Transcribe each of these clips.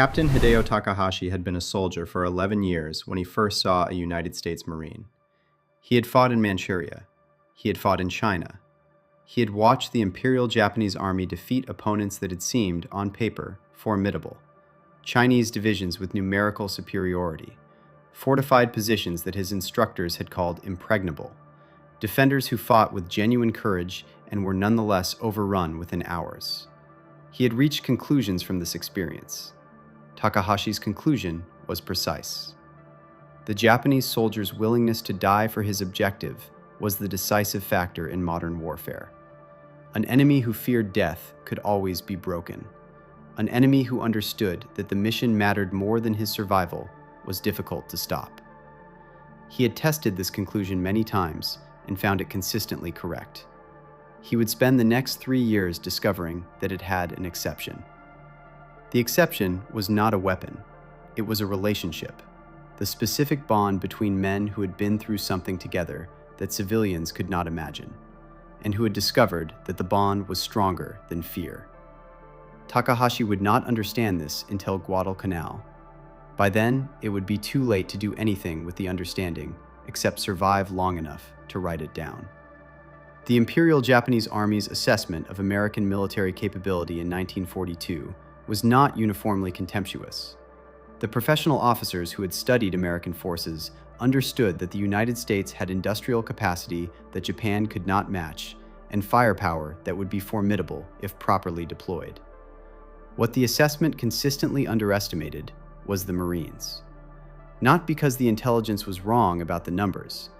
Captain Hideo Takahashi had been a soldier for 11 years when he first saw a United States Marine. He had fought in Manchuria. He had fought in China. He had watched the Imperial Japanese Army defeat opponents that had seemed, on paper, formidable. Chinese divisions with numerical superiority. Fortified positions that his instructors had called impregnable. Defenders who fought with genuine courage and were nonetheless overrun within hours. He had reached conclusions from this experience. Takahashi's conclusion was precise. The Japanese soldier's willingness to die for his objective was the decisive factor in modern warfare. An enemy who feared death could always be broken. An enemy who understood that the mission mattered more than his survival was difficult to stop. He had tested this conclusion many times and found it consistently correct. He would spend the next 3 years discovering that it had an exception. The exception was not a weapon. It was a relationship, the specific bond between men who had been through something together that civilians could not imagine, and who had discovered that the bond was stronger than fear. Takahashi would not understand this until Guadalcanal. By then, it would be too late to do anything with the understanding except survive long enough to write it down. The Imperial Japanese Army's assessment of American military capability in 1942 was not uniformly contemptuous. The professional officers who had studied American forces understood that the United States had industrial capacity that Japan could not match and firepower that would be formidable if properly deployed. What the assessment consistently underestimated was the Marines. Not because the intelligence was wrong about the numbers.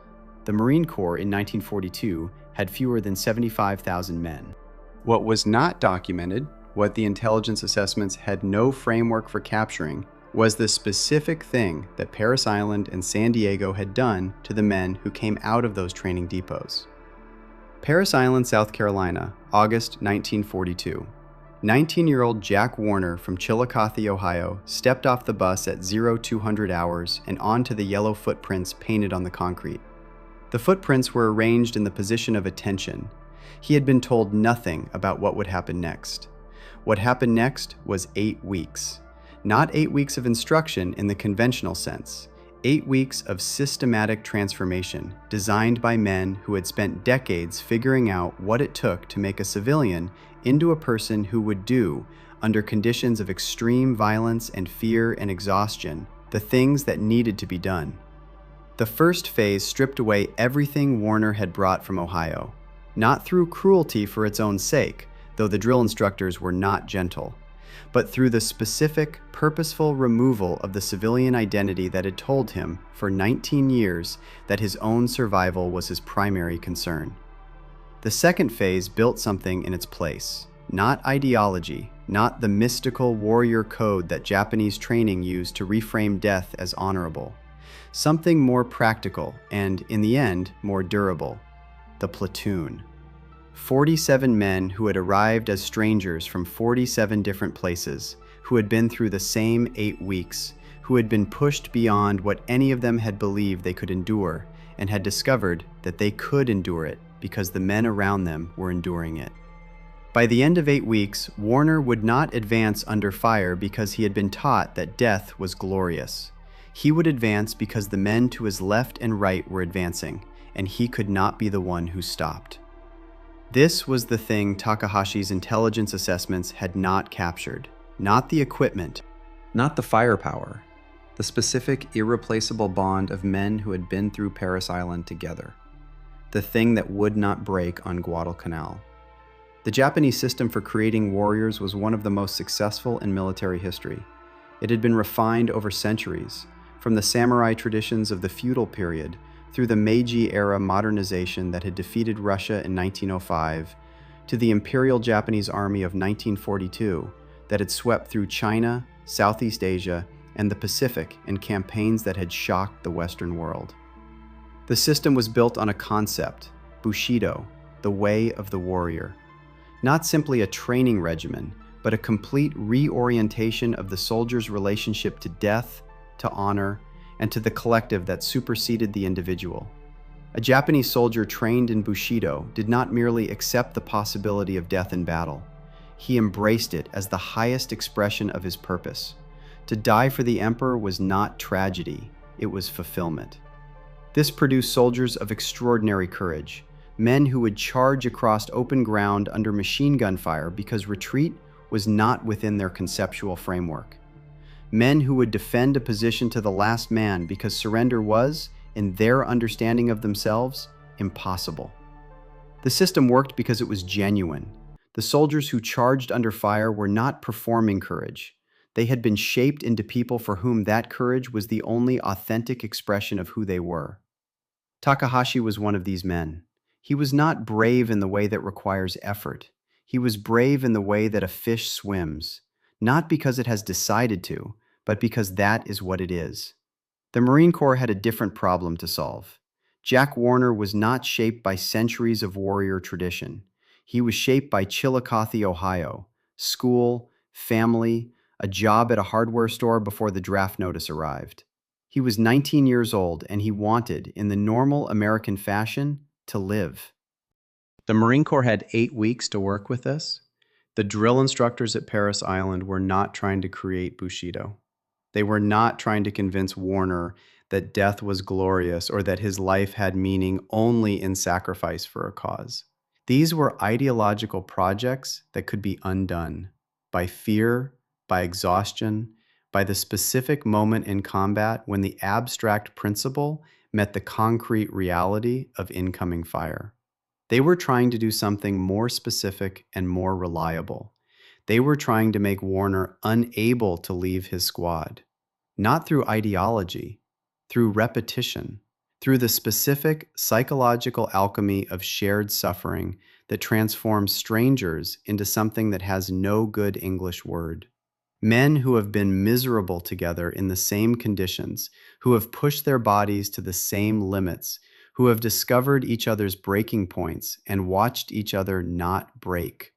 The Marine Corps in 1942 had fewer than 75,000 men. What was not documented, what the intelligence assessments had no framework for capturing, was the specific thing that Parris Island and San Diego had done to the men who came out of those training depots. Parris Island, South Carolina, August 1942. 19-year-old Jack Warner from Chillicothe, Ohio, stepped off the bus at 0200 hours and onto the yellow footprints painted on the concrete. The footprints were arranged in the position of attention. He had been told nothing about what would happen next. What happened next was 8 weeks. Not 8 weeks of instruction in the conventional sense. 8 weeks of systematic transformation designed by men who had spent decades figuring out what it took to make a civilian into a person who would do, under conditions of extreme violence and fear and exhaustion, the things that needed to be done. The first phase stripped away everything Warner had brought from Ohio, not through cruelty for its own sake, though the drill instructors were not gentle, but through the specific, purposeful removal of the civilian identity that had told him for 19 years that his own survival was his primary concern. The second phase built something in its place, not ideology, not the mystical warrior code that Japanese training used to reframe death as honorable. Something more practical and, in the end, more durable. The platoon. 47 men who had arrived as strangers from 47 different places, who had been through the same 8 weeks, who had been pushed beyond what any of them had believed they could endure, and had discovered that they could endure it because the men around them were enduring it. By the end of 8 weeks, Warner would not advance under fire because he had been taught that death was glorious. He would advance because the men to his left and right were advancing, and he could not be the one who stopped. This was the thing Takahashi's intelligence assessments had not captured. Not the equipment, not the firepower, the specific, irreplaceable bond of men who had been through Parris Island together. The thing that would not break on Guadalcanal. The Japanese system for creating warriors was one of the most successful in military history. It had been refined over centuries, from the samurai traditions of the feudal period through the Meiji-era modernization that had defeated Russia in 1905, to the Imperial Japanese Army of 1942 that had swept through China, Southeast Asia, and the Pacific in campaigns that had shocked the Western world. The system was built on a concept, bushido, the way of the warrior. Not simply a training regimen, but a complete reorientation of the soldier's relationship to death, to honor, and to the collective that superseded the individual. A Japanese soldier trained in bushido did not merely accept the possibility of death in battle. He embraced it as the highest expression of his purpose, To die for the emperor was not tragedy, it was fulfillment. This produced soldiers of extraordinary courage, men who would charge across open ground under machine gun fire because retreat was not within their conceptual framework. Men who would defend a position to the last man because surrender was, in their understanding of themselves, impossible. The system worked because it was genuine. The soldiers who charged under fire were not performing courage. They had been shaped into people for whom that courage was the only authentic expression of who they were. Takahashi was one of these men. He was not brave in the way that requires effort. He was brave in the way that a fish swims, not because it has decided to, but because that is what it is. The Marine Corps had a different problem to solve. Jack Warner was not shaped by centuries of warrior tradition. He was shaped by Chillicothe, Ohio, school, family, a job at a hardware store before the draft notice arrived. He was 19 years old and he wanted, in the normal American fashion, to live. The Marine Corps had 8 weeks to work with this. The drill instructors at Parris Island were not trying to create bushido. They were not trying to convince Warner that death was glorious or that his life had meaning only in sacrifice for a cause. These were ideological projects that could be undone by fear, by exhaustion, by the specific moment in combat when the abstract principle met the concrete reality of incoming fire. They were trying to do something more specific and more reliable. They were trying to make Warner unable to leave his squad, not through ideology, through repetition, through the specific psychological alchemy of shared suffering that transforms strangers into something that has no good English word. Men who have been miserable together in the same conditions, who have pushed their bodies to the same limits, who have discovered each other's breaking points and watched each other not break.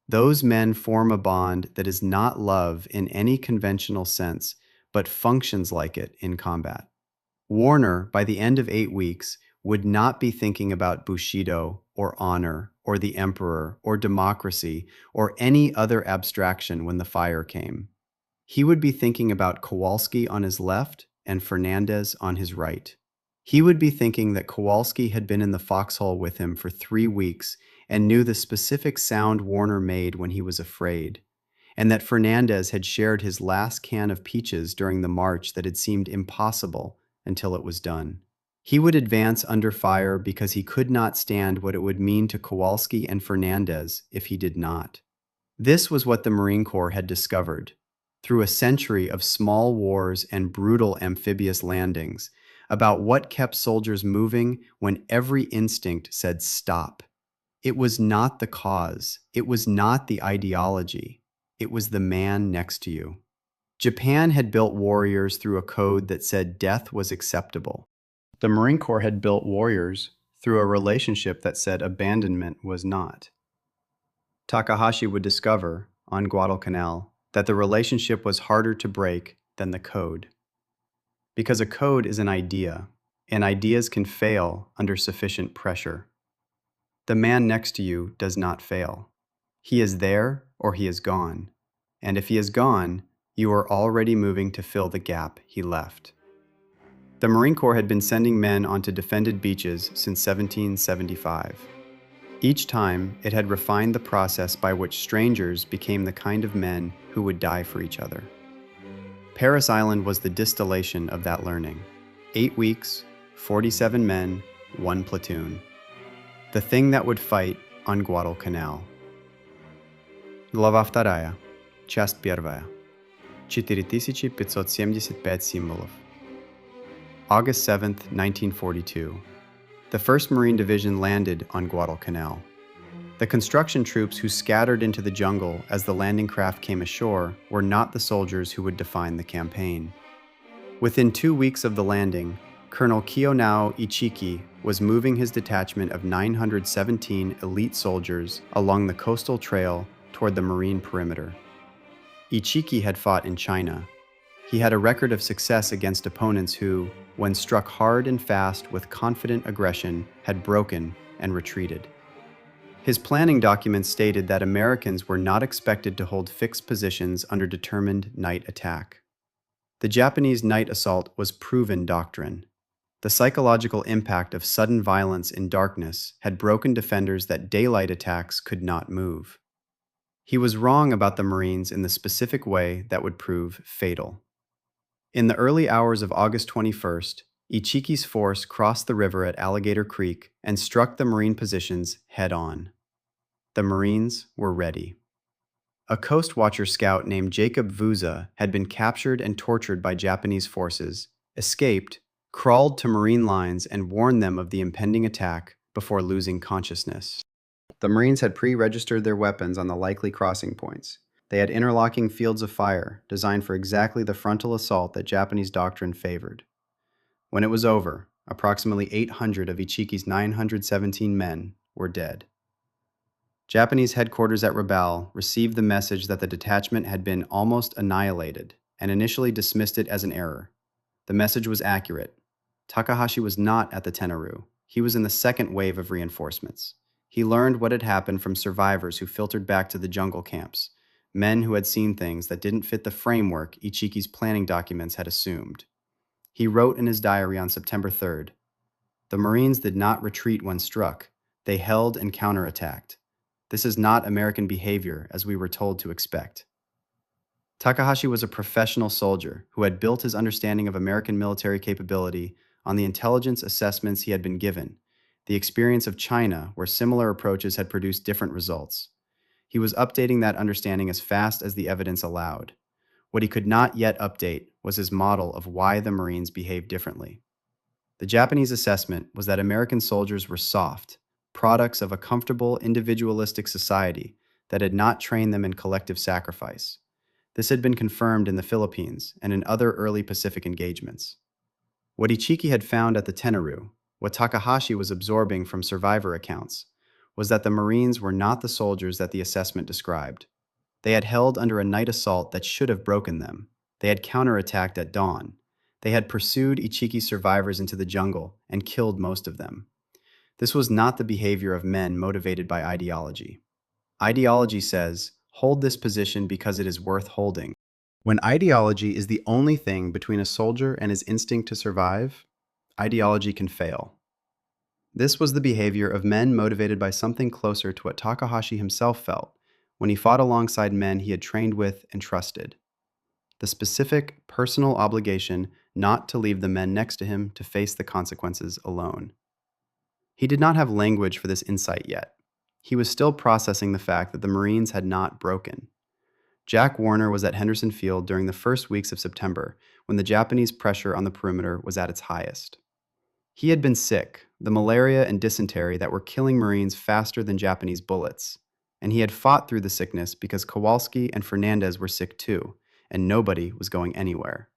Those men form a bond that is not love in any conventional sense, but functions like it in combat. Warner, by the end of 8 weeks, would not be thinking about bushido or honor or the emperor or democracy or any other abstraction when the fire came. He would be thinking about Kowalski on his left and Fernandez on his right. He would be thinking that Kowalski had been in the foxhole with him for 3 weeks and knew the specific sound Warner made when he was afraid, and that Fernandez had shared his last can of peaches during the march that had seemed impossible until it was done. He would advance under fire because he could not stand what it would mean to Kowalski and Fernandez if he did not. This was what the Marine Corps had discovered, through a century of small wars and brutal amphibious landings, about what kept soldiers moving when every instinct said stop. It was not the cause, it was not the ideology, it was the man next to you. Japan had built warriors through a code that said death was acceptable. The Marine Corps had built warriors through a relationship that said abandonment was not. Takahashi would discover, on Guadalcanal, that the relationship was harder to break than the code. Because a code is an idea, and ideas can fail under sufficient pressure. The man next to you does not fail. He is there or he is gone, and if he is gone, you are already moving to fill the gap he left. The Marine Corps had been sending men onto defended beaches since 1775. Each time, it had refined the process by which strangers became the kind of men who would die for each other. Parris Island was the distillation of that learning. 8 weeks, 47 men, 1 platoon. The thing that would fight on Guadalcanal. Глава 2. Часть 1. 4575 символов. August 7, 1942. The 1st Marine Division landed on Guadalcanal. The construction troops who scattered into the jungle as the landing craft came ashore were not the soldiers who would define the campaign. Within 2 weeks of the landing, Colonel Kiyonao Ichiki was moving his detachment of 917 elite soldiers along the coastal trail toward the marine perimeter. Ichiki had fought in China. He had a record of success against opponents who, when struck hard and fast with confident aggression, had broken and retreated. His planning documents stated that Americans were not expected to hold fixed positions under determined night attack. The Japanese night assault was proven doctrine. The psychological impact of sudden violence in darkness had broken defenders that daylight attacks could not move. He was wrong about the Marines in the specific way that would prove fatal. In the early hours of August 21st, Ichiki's force crossed the river at Alligator Creek and struck the Marine positions head-on. The Marines were ready. A Coast Watcher scout named Jacob Vuza had been captured and tortured by Japanese forces, escaped, crawled to Marine lines and warned them of the impending attack before losing consciousness. The Marines had pre-registered their weapons on the likely crossing points. They had interlocking fields of fire designed for exactly the frontal assault that Japanese doctrine favored. When it was over, approximately 800 of Ichiki's 917 men were dead. Japanese headquarters at Rabaul received the message that the detachment had been almost annihilated and initially dismissed it as an error. The message was accurate. Takahashi was not at the Tenaru. He was in the second wave of reinforcements. He learned what had happened from survivors who filtered back to the jungle camps, men who had seen things that didn't fit the framework Ichiki's planning documents had assumed. He wrote in his diary on September 3rd, "The Marines did not retreat when struck. They held and counterattacked. This is not American behavior as we were told to expect." Takahashi was a professional soldier who had built his understanding of American military capability on the intelligence assessments he had been given, the experience of China where similar approaches had produced different results. He was updating that understanding as fast as the evidence allowed. What he could not yet update was his model of why the Marines behaved differently. The Japanese assessment was that American soldiers were soft, products of a comfortable, individualistic society that had not trained them in collective sacrifice. This had been confirmed in the Philippines and in other early Pacific engagements. What Ichiki had found at the Tenaru, what Takahashi was absorbing from survivor accounts, was that the Marines were not the soldiers that the assessment described. They had held under a night assault that should have broken them. They had counterattacked at dawn. They had pursued Ichiki's survivors into the jungle and killed most of them. This was not the behavior of men motivated by ideology. Ideology says, hold this position because it is worth holding. When ideology is the only thing between a soldier and his instinct to survive, ideology can fail. This was the behavior of men motivated by something closer to what Takahashi himself felt when he fought alongside men he had trained with and trusted. The specific, personal obligation not to leave the men next to him to face the consequences alone. He did not have language for this insight yet. He was still processing the fact that the Marines had not broken. Jack Warner was at Henderson Field during the first weeks of September, when the Japanese pressure on the perimeter was at its highest. He had been sick, the malaria and dysentery that were killing Marines faster than Japanese bullets, and he had fought through the sickness because Kowalski and Fernandez were sick too, and nobody was going anywhere.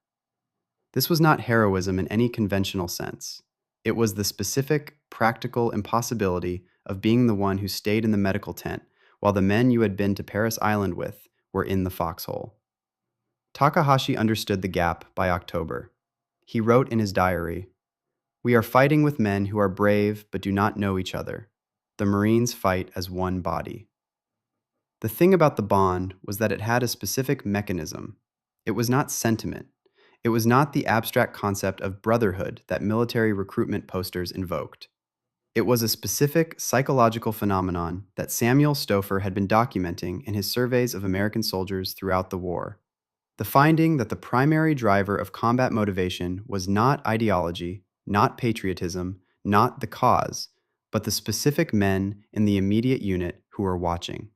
This was not heroism in any conventional sense. It was the specific, practical impossibility of being the one who stayed in the medical tent while the men you had been to Parris Island with were in the foxhole. Takahashi understood the gap by October. He wrote in his diary, "We are fighting with men who are brave but do not know each other. The Marines fight as one body." The thing about the bond was that it had a specific mechanism. It was not sentiment. It was not the abstract concept of brotherhood that military recruitment posters invoked. It was a specific psychological phenomenon that Samuel Stouffer had been documenting in his surveys of American soldiers throughout the war. The finding that the primary driver of combat motivation was not ideology, not patriotism, not the cause, but the specific men in the immediate unit who were watching.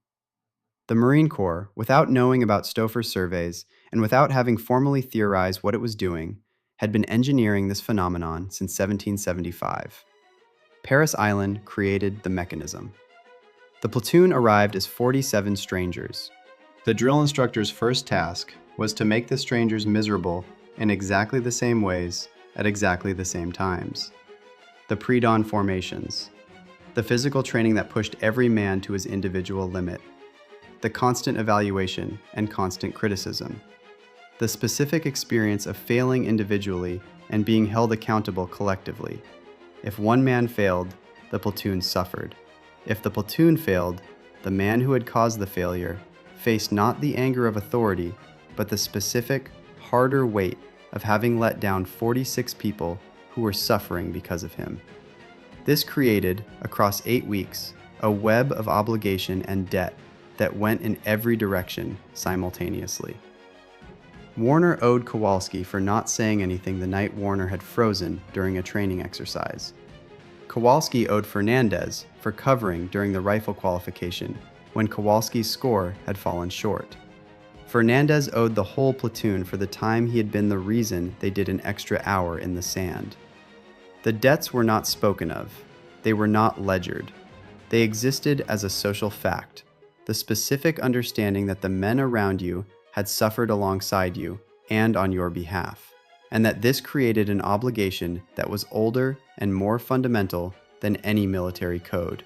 The Marine Corps, without knowing about Stouffer's surveys and without having formally theorized what it was doing, had been engineering this phenomenon since 1775. Parris Island created the mechanism. The platoon arrived as 47 strangers. The drill instructor's first task was to make the strangers miserable in exactly the same ways at exactly the same times. The pre-dawn formations. The physical training that pushed every man to his individual limit. The constant evaluation and constant criticism. The specific experience of failing individually and being held accountable collectively. If one man failed, the platoon suffered. If the platoon failed, the man who had caused the failure faced not the anger of authority, but the specific, harder weight of having let down 46 people who were suffering because of him. This created, across 8 weeks, a web of obligation and debt that went in every direction simultaneously. Warner owed Kowalski for not saying anything the night Warner had frozen during a training exercise. Kowalski owed Fernandez for covering during the rifle qualification when Kowalski's score had fallen short. Fernandez owed the whole platoon for the time he had been the reason they did an extra hour in the sand. The debts were not spoken of. They were not ledgered. They existed as a social fact, the specific understanding that the men around you had suffered alongside you and on your behalf, and that this created an obligation that was older and more fundamental than any military code.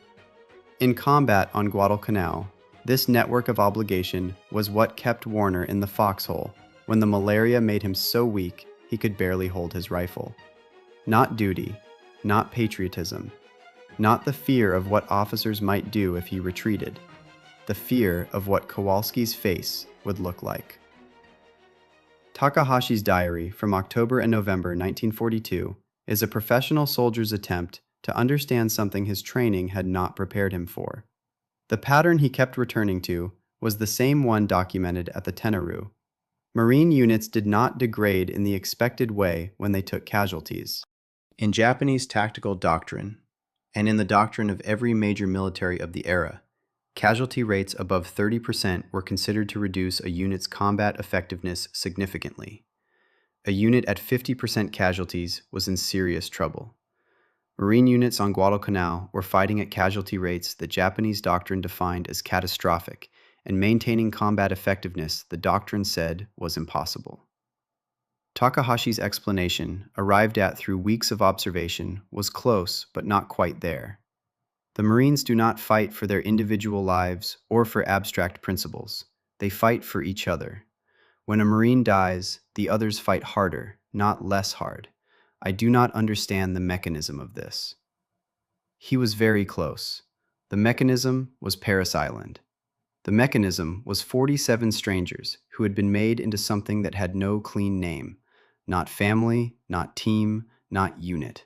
In combat on Guadalcanal, this network of obligation was what kept Warner in the foxhole when the malaria made him so weak he could barely hold his rifle. Not duty, not patriotism, not the fear of what officers might do if he retreated, the fear of what Kowalski's face would look like. Takahashi's diary from October and November 1942 is a professional soldier's attempt to understand something his training had not prepared him for. The pattern he kept returning to was the same one documented at the Tenaru. Marine units did not degrade in the expected way when they took casualties. In Japanese tactical doctrine, and in the doctrine of every major military of the era, casualty rates above 30% were considered to reduce a unit's combat effectiveness significantly. A unit at 50% casualties was in serious trouble. Marine units on Guadalcanal were fighting at casualty rates that Japanese doctrine defined as catastrophic, and maintaining combat effectiveness the doctrine said was impossible. Takahashi's explanation, arrived at through weeks of observation, was close but not quite there. The Marines do not fight for their individual lives or for abstract principles. They fight for each other. When a Marine dies, the others fight harder, not less hard. I do not understand the mechanism of this. He was very close. The mechanism was Parris Island. The mechanism was 47 strangers who had been made into something that had no clean name. Not family, not team, not unit.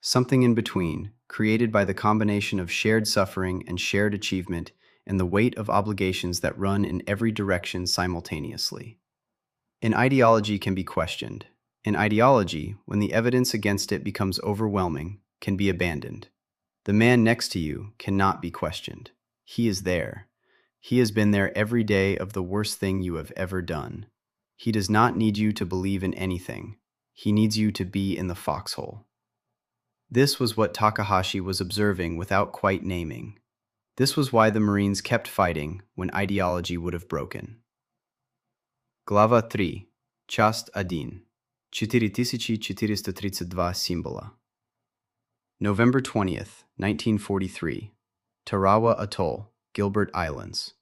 Something in between, created by the combination of shared suffering and shared achievement and the weight of obligations that run in every direction simultaneously. An ideology can be questioned. An ideology, when the evidence against it becomes overwhelming, can be abandoned. The man next to you cannot be questioned. He is there. He has been there every day of the worst thing you have ever done. He does not need you to believe in anything. He needs you to be in the foxhole. This was what Takahashi was observing without quite naming. This was why the Marines kept fighting when ideology would have broken. Glava 3. Часть 1. 4432 символа. November 20th, 1943. Tarawa Atoll, Gilbert Islands.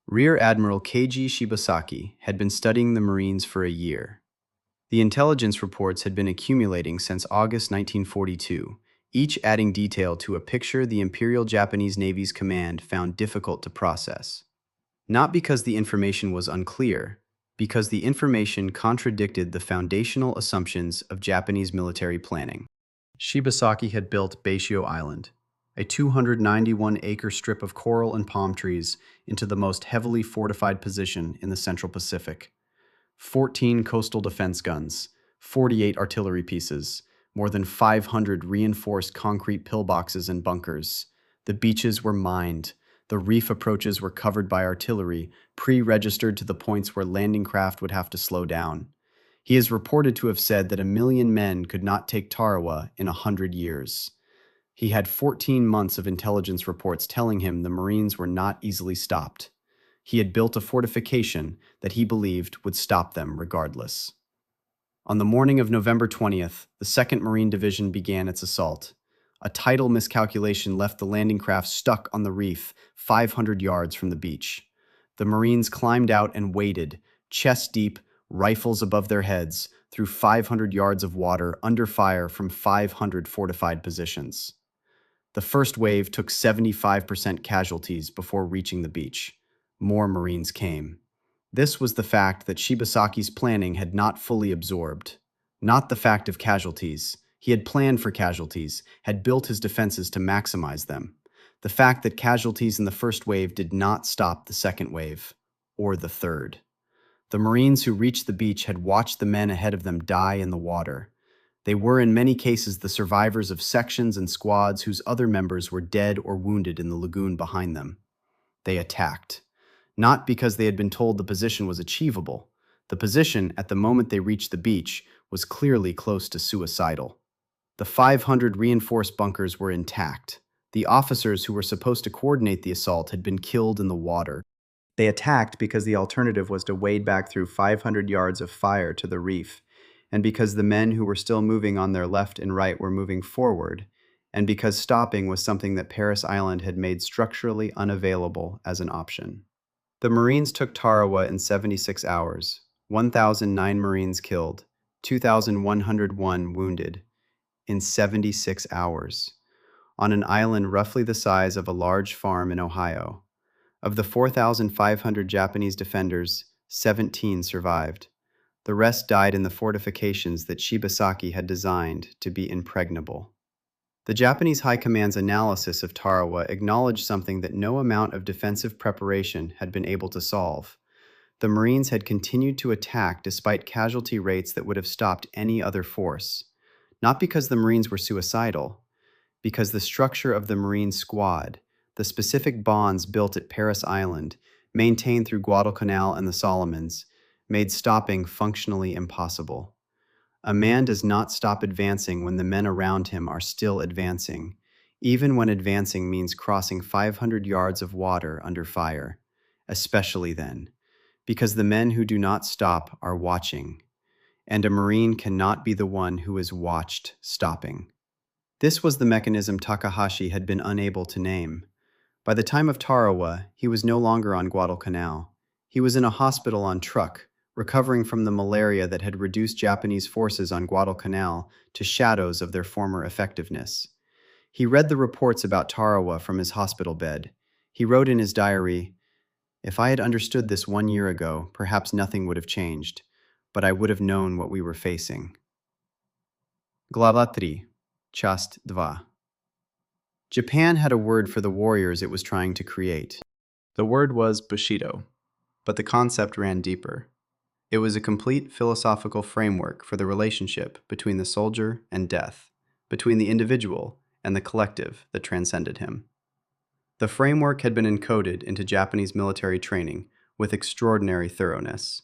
Rear Admiral Keiji Shibasaki had been studying the Marines for a year. The intelligence reports had been accumulating since August 1942, each adding detail to a picture the Imperial Japanese Navy's command found difficult to process. Not because the information was unclear, because the information contradicted the foundational assumptions of Japanese military planning. Shibasaki had built Bushido Island, a 291-acre strip of coral and palm trees, into the most heavily fortified position in the Central Pacific. 14 coastal defense guns, 48 artillery pieces, more than 500 reinforced concrete pillboxes and bunkers. The beaches were mined. The reef approaches were covered by artillery, pre-registered to the points where landing craft would have to slow down. He is reported to have said that 1 million men could not take Tarawa in 100 years. He had 14 months of intelligence reports telling him the Marines were not easily stopped. He had built a fortification that he believed would stop them regardless. On the morning of November 20th, the 2nd Marine Division began its assault. A tidal miscalculation left the landing craft stuck on the reef 500 yards from the beach. The Marines climbed out and waded, chest deep, rifles above their heads, through 500 yards of water under fire from 500 fortified positions. The first wave took 75% casualties before reaching the beach. More Marines came. This was the fact that Shibasaki's planning had not fully absorbed. Not the fact of casualties. He had planned for casualties, had built his defenses to maximize them. The fact that casualties in the first wave did not stop the second wave, or the third. The Marines who reached the beach had watched the men ahead of them die in the water. They were in many cases the survivors of sections and squads whose other members were dead or wounded in the lagoon behind them. They attacked. Not because they had been told the position was achievable. The position, at the moment they reached the beach, was clearly close to suicidal. The 500 reinforced bunkers were intact. The officers who were supposed to coordinate the assault had been killed in the water. They attacked because the alternative was to wade back through 500 yards of fire to the reef, and because the men who were still moving on their left and right were moving forward, and because stopping was something that Parris Island had made structurally unavailable as an option. The Marines took Tarawa in 76 hours, 1,009 Marines killed, 2,101 wounded, in 76 hours, on an island roughly the size of a large farm in Ohio. Of the 4,500 Japanese defenders, 17 survived. The rest died in the fortifications that Shibasaki had designed to be impregnable. The Japanese High Command's analysis of Tarawa acknowledged something that no amount of defensive preparation had been able to solve. The Marines had continued to attack despite casualty rates that would have stopped any other force. Not because the Marines were suicidal, because the structure of the Marine squad, the specific bonds built at Parris Island, maintained through Guadalcanal and the Solomons, made stopping functionally impossible. A man does not stop advancing when the men around him are still advancing, even when advancing means crossing 500 yards of water under fire, especially then, because the men who do not stop are watching, and a Marine cannot be the one who is watched stopping. This was the mechanism Takahashi had been unable to name. By the time of Tarawa, he was no longer on Guadalcanal. He was in a hospital on Truk, recovering from the malaria that had reduced Japanese forces on Guadalcanal to shadows of their former effectiveness. He read the reports about Tarawa from his hospital bed. He wrote in his diary, "If I had understood this 1 year ago, perhaps nothing would have changed, but I would have known what we were facing." Glava 3, Часть 2. Japan had a word for the warriors it was trying to create. The word was bushido, but the concept ran deeper. It was a complete philosophical framework for the relationship between the soldier and death, between the individual and the collective that transcended him. The framework had been encoded into Japanese military training with extraordinary thoroughness.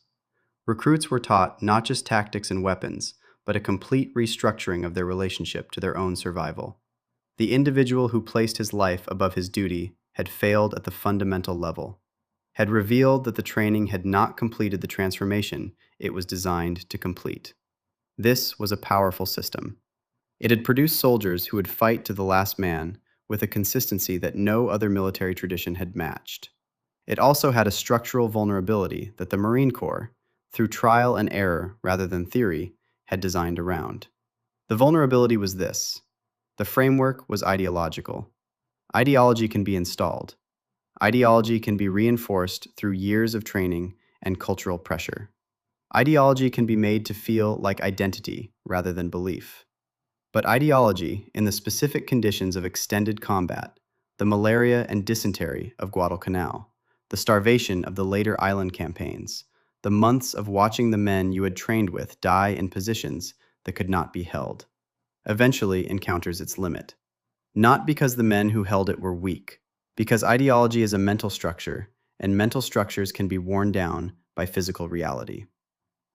Recruits were taught not just tactics and weapons, but a complete restructuring of their relationship to their own survival. The individual who placed his life above his duty had failed at the fundamental level, had revealed that the training had not completed the transformation it was designed to complete. This was a powerful system. It had produced soldiers who would fight to the last man with a consistency that no other military tradition had matched. It also had a structural vulnerability that the Marine Corps, through trial and error rather than theory, had designed around. The vulnerability was this: the framework was ideological. Ideology can be installed. Ideology can be reinforced through years of training and cultural pressure. Ideology can be made to feel like identity rather than belief. But ideology, in the specific conditions of extended combat, the malaria and dysentery of Guadalcanal, the starvation of the later island campaigns, the months of watching the men you had trained with die in positions that could not be held, eventually encounters its limit. Not because the men who held it were weak, because ideology is a mental structure, and mental structures can be worn down by physical reality.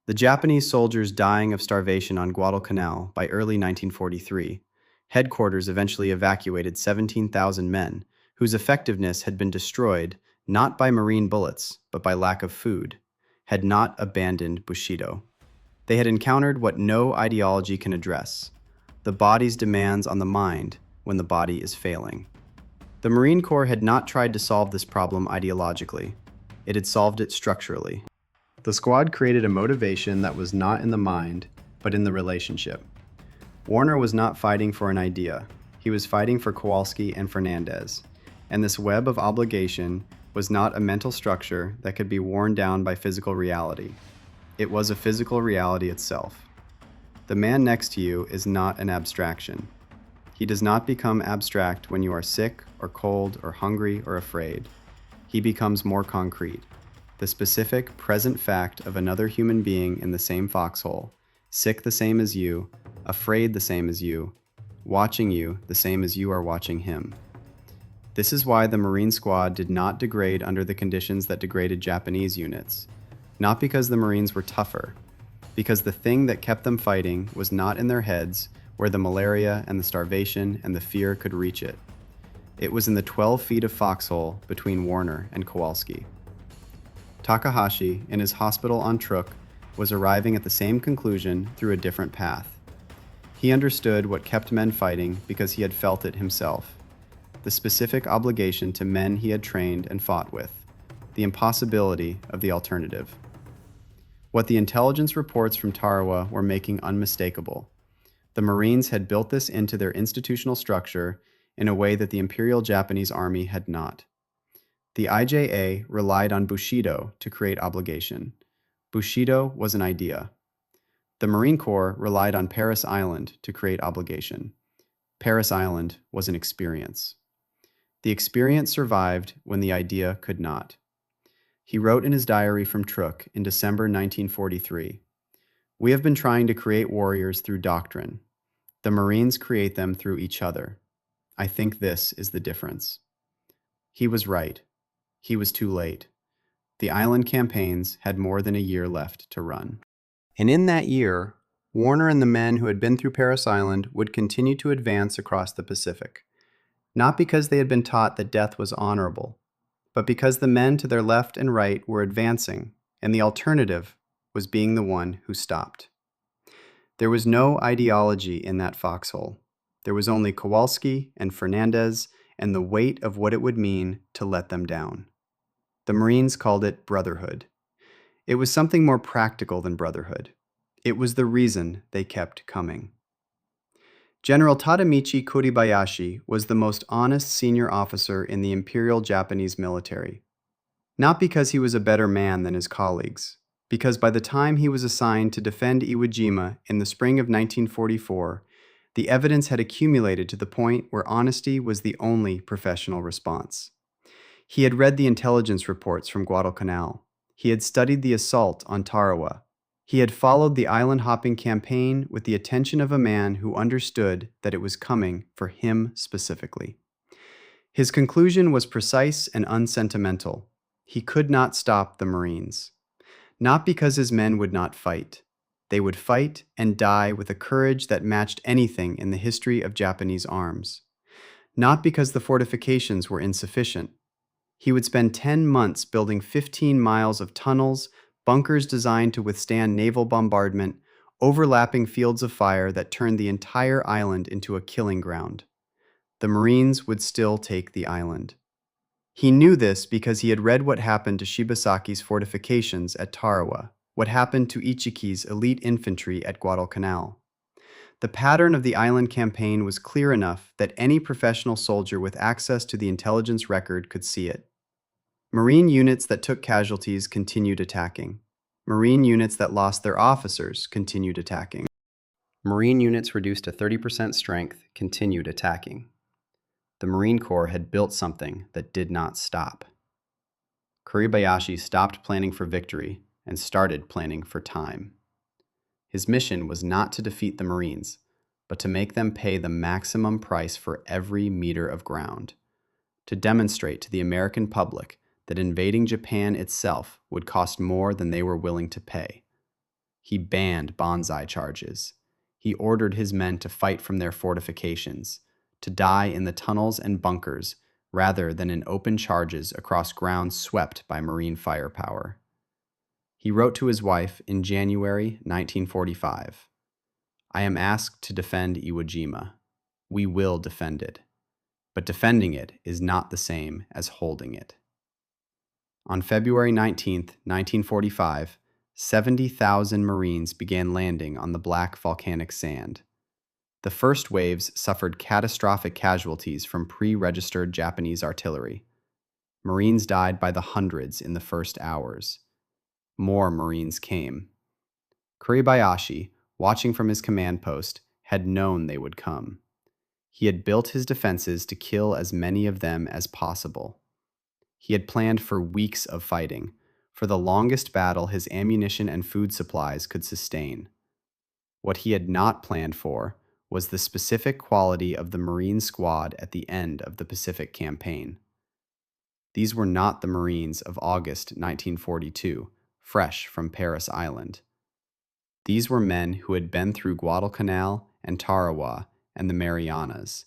The Japanese soldiers dying of starvation on Guadalcanal by early 1943, headquarters eventually evacuated 17,000 men, whose effectiveness had been destroyed not by Marine bullets, but by lack of food, had not abandoned Bushido. They had encountered what no ideology can address: the body's demands on the mind when the body is failing. The Marine Corps had not tried to solve this problem ideologically. It had solved it structurally. The squad created a motivation that was not in the mind, but in the relationship. Warner was not fighting for an idea. He was fighting for Kowalski and Fernandez. And this web of obligation was not a mental structure that could be worn down by physical reality. It was a physical reality itself. The man next to you is not an abstraction. He does not become abstract when you are sick or cold or hungry or afraid. He becomes more concrete. The specific, present fact of another human being in the same foxhole, sick the same as you, afraid the same as you, watching you the same as you are watching him. This is why the Marine Squad did not degrade under the conditions that degraded Japanese units. Not because the Marines were tougher, because the thing that kept them fighting was not in their heads, where the malaria and the starvation and the fear could reach it. It was in the 12 feet of foxhole between Warner and Kowalski. Takahashi, in his hospital on Truk, was arriving at the same conclusion through a different path. He understood what kept men fighting because he had felt it himself. The specific obligation to men he had trained and fought with. The impossibility of the alternative. What the intelligence reports from Tarawa were making unmistakable. The Marines had built this into their institutional structure in a way that the Imperial Japanese Army had not. The IJA relied on bushido to create obligation. Bushido was an idea. The Marine Corps relied on Parris Island to create obligation. Parris Island was an experience. The experience survived when the idea could not. He wrote in his diary from Truk in December 1943, "We have been trying to create warriors through doctrine. The Marines create them through each other. I think this is the difference." He was right. He was too late. The island campaigns had more than a year left to run. And in that year, Warner and the men who had been through Parris Island would continue to advance across the Pacific. Not because they had been taught that death was honorable, but because the men to their left and right were advancing, and the alternative was being the one who stopped. There was no ideology in that foxhole. There was only Kowalski and Fernandez and the weight of what it would mean to let them down. The Marines called it brotherhood. It was something more practical than brotherhood. It was the reason they kept coming. General Tadamichi Kuribayashi was the most honest senior officer in the Imperial Japanese military. Not because he was a better man than his colleagues, because by the time he was assigned to defend Iwo Jima in the spring of 1944, the evidence had accumulated to the point where honesty was the only professional response. He had read the intelligence reports from Guadalcanal. He had studied the assault on Tarawa. He had followed the island-hopping campaign with the attention of a man who understood that it was coming for him specifically. His conclusion was precise and unsentimental. He could not stop the Marines. Not because his men would not fight. They would fight and die with a courage that matched anything in the history of Japanese arms. Not because the fortifications were insufficient. He would spend 10 months building 15 miles of tunnels, bunkers designed to withstand naval bombardment, overlapping fields of fire that turned the entire island into a killing ground. The Marines would still take the island. He knew this because he had read what happened to Shibasaki's fortifications at Tarawa, what happened to Ichiki's elite infantry at Guadalcanal. The pattern of the island campaign was clear enough that any professional soldier with access to the intelligence record could see it. Marine units that took casualties continued attacking. Marine units that lost their officers continued attacking. Marine units reduced to 30% strength continued attacking. The Marine Corps had built something that did not stop. Kuribayashi stopped planning for victory and started planning for time. His mission was not to defeat the Marines, but to make them pay the maximum price for every meter of ground, to demonstrate to the American public that invading Japan itself would cost more than they were willing to pay. He banned banzai charges. He ordered his men to fight from their fortifications, to die in the tunnels and bunkers rather than in open charges across ground swept by Marine firepower. He wrote to his wife in January 1945, "I am asked to defend Iwo Jima. We will defend it. But defending it is not the same as holding it." On February 19, 1945, 70,000 Marines began landing on the black volcanic sand. The first waves suffered catastrophic casualties from pre-registered Japanese artillery. Marines died by the hundreds in the first hours. More Marines came. Kuribayashi, watching from his command post, had known they would come. He had built his defenses to kill as many of them as possible. He had planned for weeks of fighting, for the longest battle his ammunition and food supplies could sustain. What he had not planned for was the specific quality of the Marine squad at the end of the Pacific Campaign. These were not the Marines of August 1942, fresh from Parris Island. These were men who had been through Guadalcanal and Tarawa and the Marianas.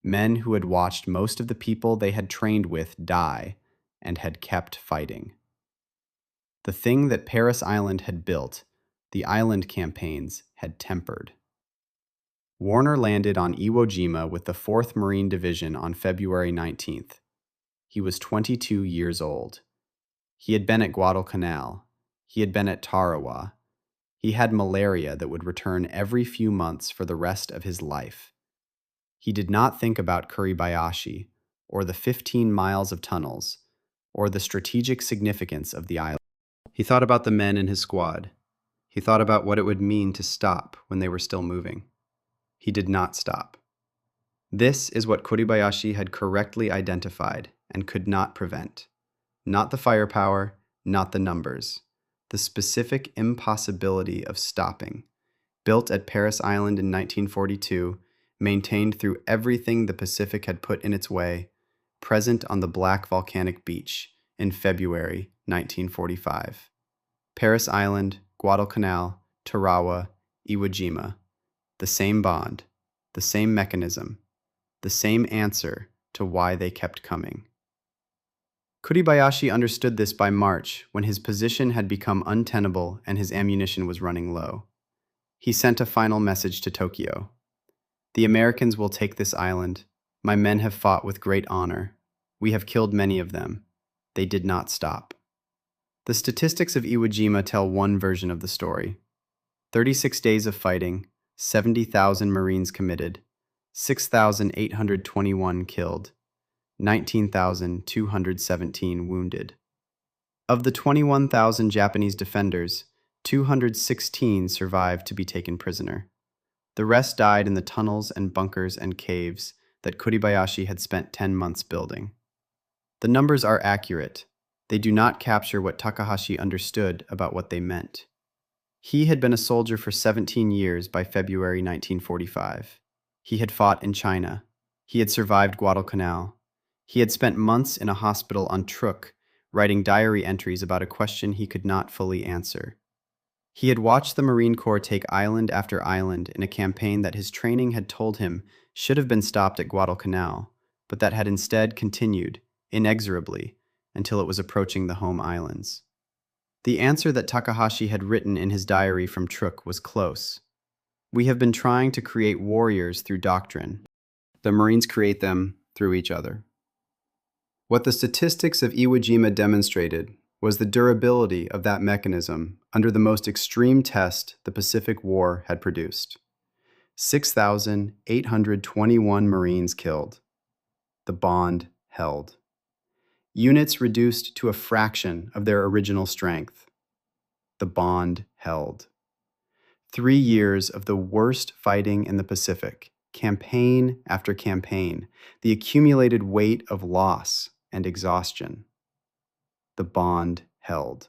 Men who had watched most of the people they had trained with die and had kept fighting. The thing that Parris Island had built, the island campaigns, had tempered. Warner landed on Iwo Jima with the 4th Marine Division on February 19th. He was 22 years old. He had been at Guadalcanal. He had been at Tarawa. He had malaria that would return every few months for the rest of his life. He did not think about Kuribayashi, or the 15 miles of tunnels, or the strategic significance of the island. He thought about the men in his squad. He thought about what it would mean to stop when they were still moving. He did not stop. This is what Kuribayashi had correctly identified and could not prevent. Not the firepower, not the numbers. The specific impossibility of stopping. Built at Parris Island in 1942, maintained through everything the Pacific had put in its way, present on the black volcanic beach in February 1945. Parris Island, Guadalcanal, Tarawa, Iwo Jima. The same bond, the same mechanism, the same answer to why they kept coming. Kuribayashi understood this by March, when his position had become untenable and his ammunition was running low. He sent a final message to Tokyo. The Americans will take this island. My men have fought with great honor. We have killed many of them. They did not stop. The statistics of Iwo Jima tell one version of the story. 36 days of fighting, 70,000 Marines committed, 6,821 killed, 19,217 wounded. Of the 21,000 Japanese defenders, 216 survived to be taken prisoner. The rest died in the tunnels and bunkers and caves that Kuribayashi had spent 10 months building. The numbers are accurate. They do not capture what Takahashi understood about what they meant. He had been a soldier for 17 years by February 1945. He had fought in China. He had survived Guadalcanal. He had spent months in a hospital on Truk, writing diary entries about a question he could not fully answer. He had watched the Marine Corps take island after island in a campaign that his training had told him should have been stopped at Guadalcanal, but that had instead continued, inexorably, until it was approaching the home islands. The answer that Takahashi had written in his diary from Truk was close. We have been trying to create warriors through doctrine. The Marines create them through each other. What the statistics of Iwo Jima demonstrated was the durability of that mechanism under the most extreme test the Pacific War had produced. 6,821 Marines killed. The bond held. Units reduced to a fraction of their original strength. The bond held. 3 years of the worst fighting in the Pacific, campaign after campaign, the accumulated weight of loss and exhaustion. The bond held.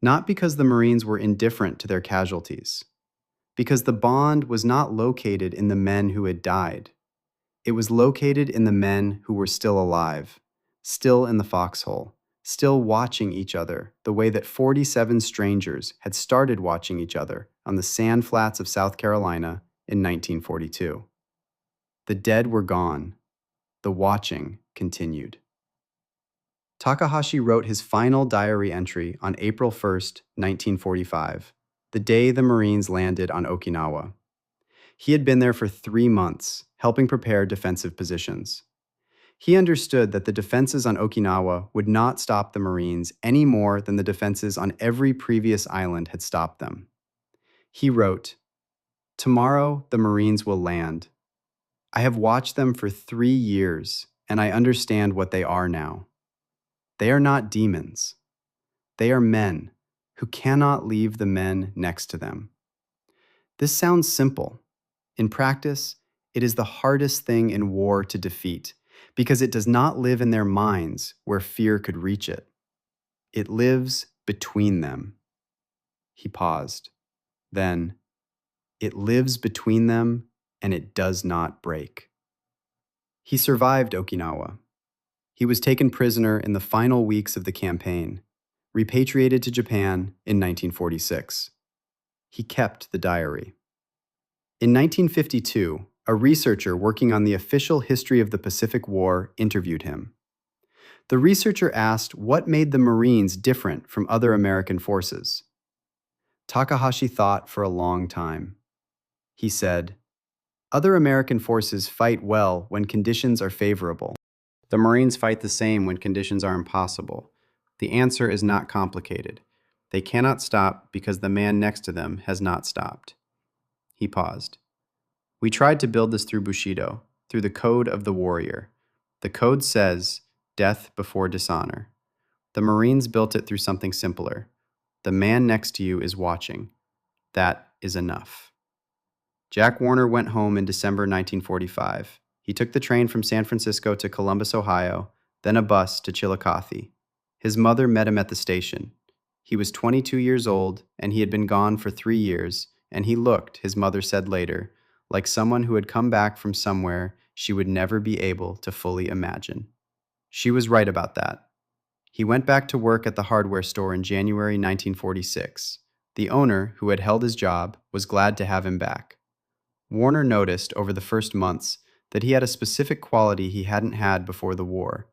Not because the Marines were indifferent to their casualties, because the bond was not located in the men who had died. It was located in the men who were still alive, still in the foxhole, still watching each other the way that 47 strangers had started watching each other on the sand flats of South Carolina in 1942. The dead were gone. The watching continued. Takahashi wrote his final diary entry on April 1st, 1945, the day the Marines landed on Okinawa. He had been there for 3 months, helping prepare defensive positions. He understood that the defenses on Okinawa would not stop the Marines any more than the defenses on every previous island had stopped them. He wrote, "Tomorrow the Marines will land. I have watched them for 3 years, and I understand what they are now. They are not demons. They are men who cannot leave the men next to them. This sounds simple. In practice, it is the hardest thing in war to defeat because it does not live in their minds where fear could reach it. It lives between them. He paused. Then, it lives between them and it does not break. He survived Okinawa. He was taken prisoner in the final weeks of the campaign, repatriated to Japan in 1946. He kept the diary. In 1952, a researcher working on the official history of the Pacific War interviewed him. The researcher asked what made the Marines different from other American forces. Takahashi thought for a long time. He said, "Other American forces fight well when conditions are favorable. The Marines fight the same when conditions are impossible. The answer is not complicated. They cannot stop because the man next to them has not stopped." He paused. "We tried to build this through bushido, through the code of the warrior. The code says, death before dishonor. The Marines built it through something simpler. The man next to you is watching. That is enough." Jack Warner went home in December 1945. He took the train from San Francisco to Columbus, Ohio, then a bus to Chillicothe. His mother met him at the station. He was 22 years old, and he had been gone for 3 years, and he looked, his mother said later, like someone who had come back from somewhere she would never be able to fully imagine. She was right about that. He went back to work at the hardware store in January 1946. The owner, who had held his job, was glad to have him back. Warner noticed over the first months that he had a specific quality he hadn't had before the war.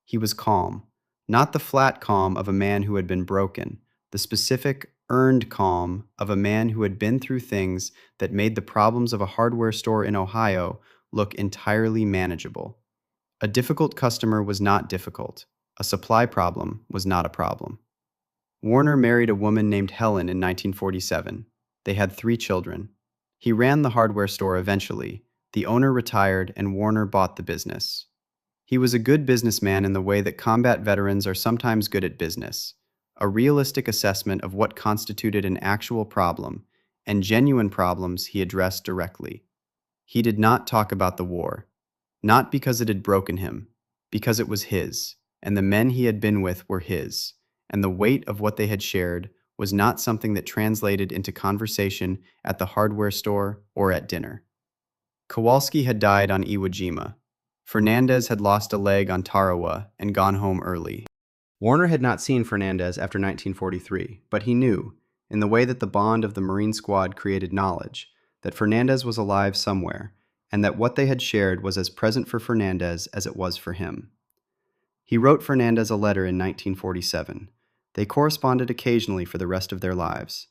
He was calm, not the flat calm of a man who had been broken, the specific, earned calm of a man who had been through things that made the problems of a hardware store in Ohio look entirely manageable. A difficult customer was not difficult. A supply problem was not a problem. Warner married a woman named Helen in 1947. They had 3 children. He ran the hardware store eventually. The owner retired and Warner bought the business. He was a good businessman in the way that combat veterans are sometimes good at business. A realistic assessment of what constituted an actual problem, and genuine problems he addressed directly. He did not talk about the war, not because it had broken him, because it was his, and the men he had been with were his, and the weight of what they had shared was not something that translated into conversation at the hardware store or at dinner. Kowalski had died on Iwo Jima. Fernandez had lost a leg on Tarawa and gone home early. Warner had not seen Fernandez after 1943, but he knew, in the way that the bond of the Marine Squad created knowledge, that Fernandez was alive somewhere, and that what they had shared was as present for Fernandez as it was for him. He wrote Fernandez a letter in 1947. They corresponded occasionally for the rest of their lives.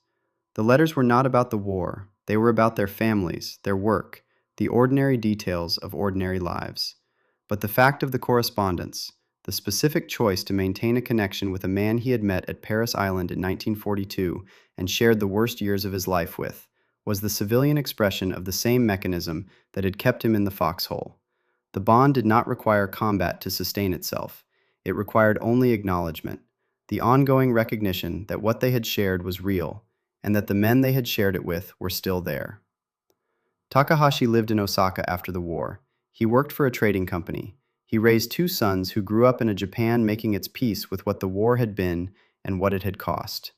The letters were not about the war. They were about their families, their work, the ordinary details of ordinary lives. But the fact of the correspondence, the specific choice to maintain a connection with a man he had met at Parris Island in 1942 and shared the worst years of his life with, was the civilian expression of the same mechanism that had kept him in the foxhole. The bond did not require combat to sustain itself. It required only acknowledgement, the ongoing recognition that what they had shared was real, and that the men they had shared it with were still there. Takahashi lived in Osaka after the war. He worked for a trading company. He raised 2 sons who grew up in a Japan making its peace with what the war had been and what it had cost.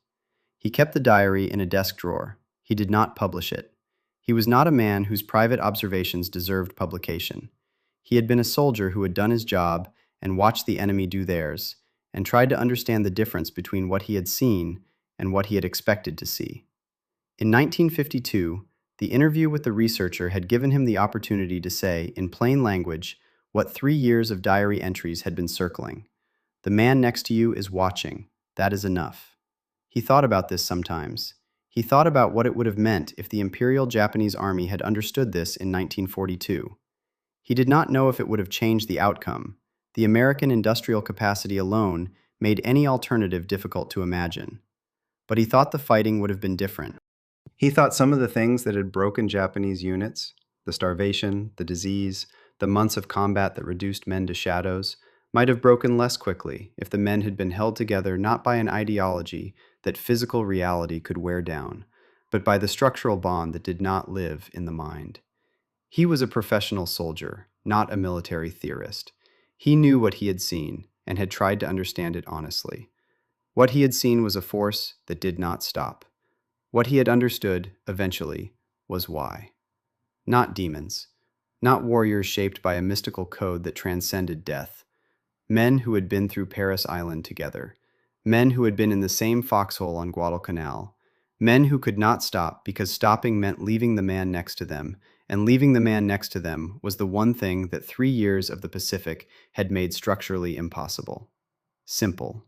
He kept the diary in a desk drawer. He did not publish it. He was not a man whose private observations deserved publication. He had been a soldier who had done his job and watched the enemy do theirs, and tried to understand the difference between what he had seen and what he had expected to see. In 1952, the interview with the researcher had given him the opportunity to say, in plain language, what 3 years of diary entries had been circling. The man next to you is watching. That is enough. He thought about this sometimes. He thought about what it would have meant if the Imperial Japanese Army had understood this in 1942. He did not know if it would have changed the outcome. The American industrial capacity alone made any alternative difficult to imagine. But he thought the fighting would have been different. He thought some of the things that had broken Japanese units, the starvation, the disease, the months of combat that reduced men to shadows, might have broken less quickly if the men had been held together not by an ideology that physical reality could wear down, but by the structural bond that did not live in the mind. He was a professional soldier, not a military theorist. He knew what he had seen and had tried to understand it honestly. What he had seen was a force that did not stop. What he had understood, eventually, was why. Not demons, not warriors shaped by a mystical code that transcended death. Men who had been through Parris Island together. Men who had been in the same foxhole on Guadalcanal. Men who could not stop because stopping meant leaving the man next to them, and leaving the man next to them was the one thing that 3 years of the Pacific had made structurally impossible. Simple.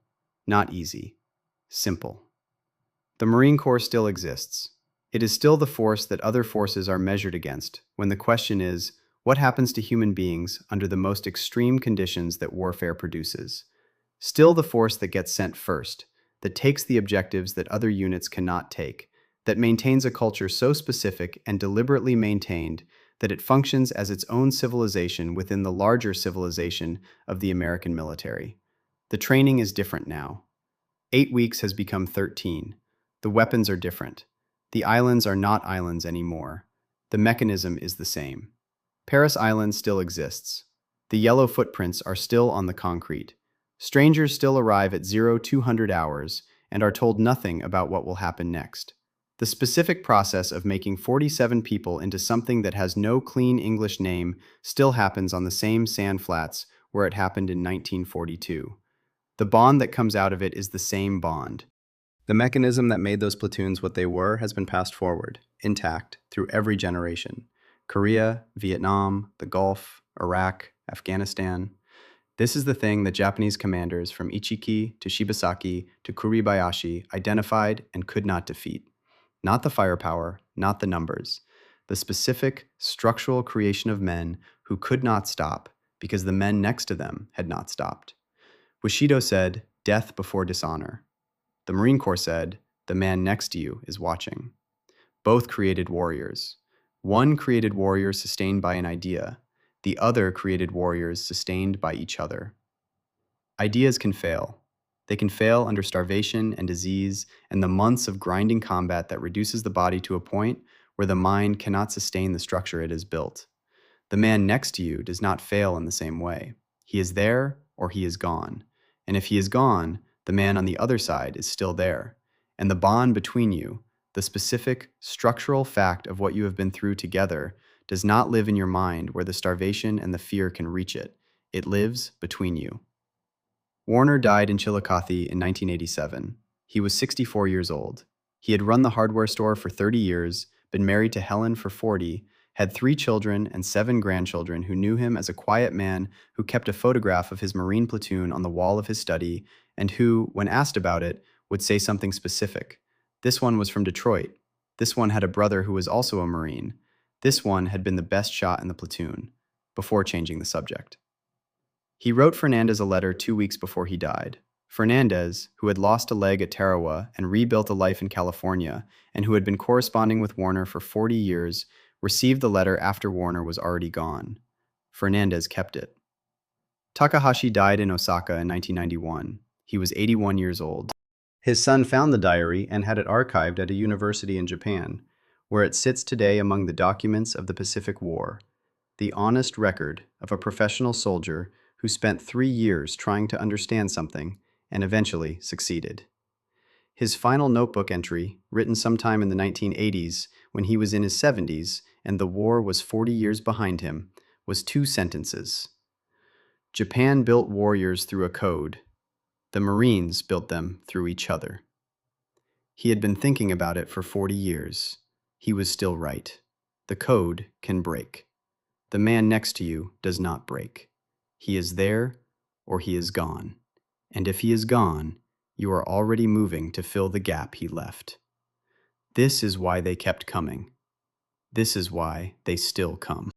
Not easy. Simple. The Marine Corps still exists. It is still the force that other forces are measured against when the question is, what happens to human beings under the most extreme conditions that warfare produces? Still the force that gets sent first, that takes the objectives that other units cannot take, that maintains a culture so specific and deliberately maintained that it functions as its own civilization within the larger civilization of the American military. The training is different now. 8 weeks has become 13. The weapons are different. The islands are not islands anymore. The mechanism is the same. Parris Island still exists. The yellow footprints are still on the concrete. Strangers still arrive at 0200 hours and are told nothing about what will happen next. The specific process of making 47 people into something that has no clean English name still happens on the same sand flats where it happened in 1942. The bond that comes out of it is the same bond. The mechanism that made those platoons what they were has been passed forward, intact, through every generation. Korea, Vietnam, the Gulf, Iraq, Afghanistan. This is the thing that Japanese commanders from Ichiki to Shibasaki to Kuribayashi identified and could not defeat. Not the firepower, not the numbers. The specific, structural creation of men who could not stop because the men next to them had not stopped. Bushido said, "Death before dishonor." The Marine Corps said, "The man next to you is watching." Both created warriors. One created warriors sustained by an idea. The other created warriors sustained by each other. Ideas can fail. They can fail under starvation and disease and the months of grinding combat that reduces the body to a point where the mind cannot sustain the structure it has built. The man next to you does not fail in the same way. He is there or he is gone. And if he is gone, the man on the other side is still there. And the bond between you, the specific structural fact of what you have been through together, does not live in your mind where the starvation and the fear can reach it. It lives between you. Warner died in Chillicothe in 1987. He was 64 years old. He had run the hardware store for 30 years, been married to Helen for 40, had 3 children and 7 grandchildren who knew him as a quiet man who kept a photograph of his Marine platoon on the wall of his study and who, when asked about it, would say something specific. This one was from Detroit. This one had a brother who was also a Marine. This one had been the best shot in the platoon, before changing the subject. He wrote Fernandez a letter 2 weeks before he died. Fernandez, who had lost a leg at Tarawa and rebuilt a life in California, and who had been corresponding with Warner for 40 years, received the letter after Warner was already gone. Fernandez kept it. Takahashi died in Osaka in 1991. He was 81 years old. His son found the diary and had it archived at a university in Japan, where it sits today among the documents of the Pacific War, the honest record of a professional soldier who spent 3 years trying to understand something and eventually succeeded. His final notebook entry, written sometime in the 1980s when he was in his 70s and the war was 40 years behind him, was 2 sentences. Japan built warriors through a code. The Marines built them through each other. He had been thinking about it for 40 years. He was still right. The code can break. The man next to you does not break. He is there or he is gone. And if he is gone, you are already moving to fill the gap he left. This is why they kept coming. This is why they still come.